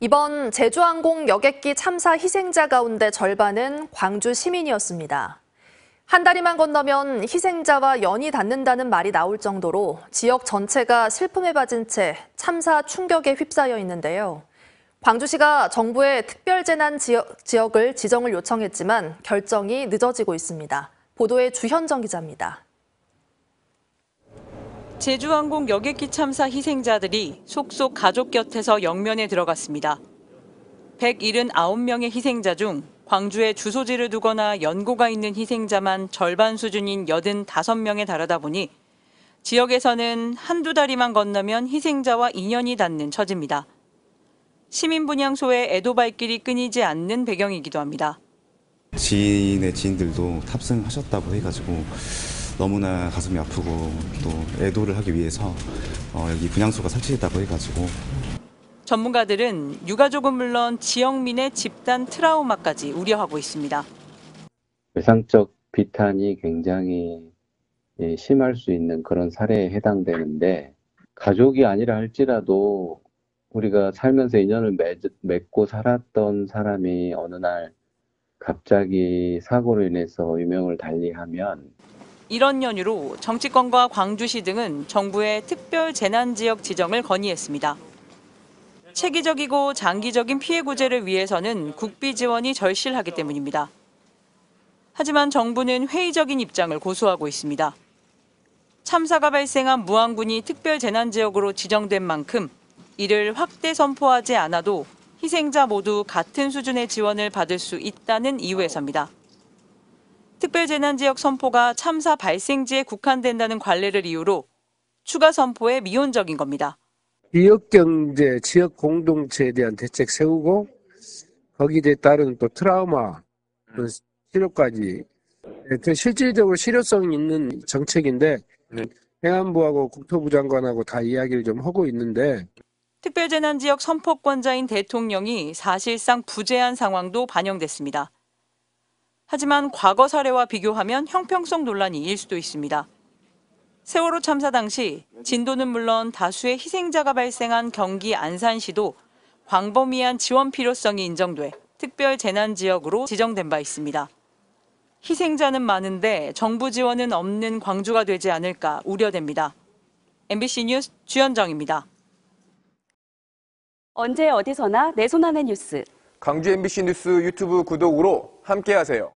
이번 제주항공 여객기 참사 희생자 가운데 절반은 광주 시민이었습니다. 한 다리만 건너면 희생자와 연이 닿는다는 말이 나올 정도로 지역 전체가 슬픔에 빠진 채 참사 충격에 휩싸여 있는데요. 광주시가 정부에 특별재난 지역을 지정을 요청했지만 결정이 늦어지고 있습니다. 보도에 주현정 기자입니다. 제주항공 여객기 참사 희생자들이 속속 가족 곁에서 영면에 들어갔습니다. 179명의 희생자 중 광주에 주소지를 두거나 연고가 있는 희생자만 절반 수준인 85명에 달하다 보니 지역에서는 한두 다리만 건너면 희생자와 인연이 닿는 처지입니다. 시민분향소의 애도 발길이 끊이지 않는 배경이기도 합니다. 지인의 지인들도 탑승하셨다고 해가지고 너무나 가슴이 아프고 또 애도를 하기 위해서 여기 분향소가 설치됐다고 해가지고. 전문가들은 유가족은 물론 지역민의 집단 트라우마까지 우려하고 있습니다. 외상적 비탄이 굉장히 심할 수 있는 그런 사례에 해당되는데, 가족이 아니라 할지라도 우리가 살면서 인연을 맺고 살았던 사람이 어느 날 갑자기 사고로 인해서 유명을 달리하면, 이런 연유로 정치권과 광주시 등은 정부의 특별 재난지역 지정을 건의했습니다. 체계적이고 장기적인 피해 구제를 위해서는 국비 지원이 절실하기 때문입니다. 하지만 정부는 회의적인 입장을 고수하고 있습니다. 참사가 발생한 무안군이 특별 재난지역으로 지정된 만큼 이를 확대 선포하지 않아도 희생자 모두 같은 수준의 지원을 받을 수 있다는 이유에서입니다. 특별재난지역 선포가 참사 발생지에 국한된다는 관례를 이유로 추가 선포에 미온적인 겁니다. 지역경제, 지역 공동체에 대한 대책 세우고 거기에 따른 또 트라우마 치료까지 실질적으로 실효성 있는 정책인데, 행안부하고 국토부 장관하고 다 이야기를 좀 하고 있는데, 특별재난지역 선포권자인 대통령이 사실상 부재한 상황도 반영됐습니다. 하지만 과거 사례와 비교하면 형평성 논란이 일 수도 있습니다. 세월호 참사 당시 진도는 물론 다수의 희생자가 발생한 경기 안산시도 광범위한 지원 필요성이 인정돼 특별재난지역으로 지정된 바 있습니다. 희생자는 많은데 정부 지원은 없는 광주가 되지 않을까 우려됩니다. MBC 뉴스 주현정입니다. 언제 어디서나 내 손 안의 뉴스. 광주 MBC 뉴스 유튜브 구독으로 함께하세요.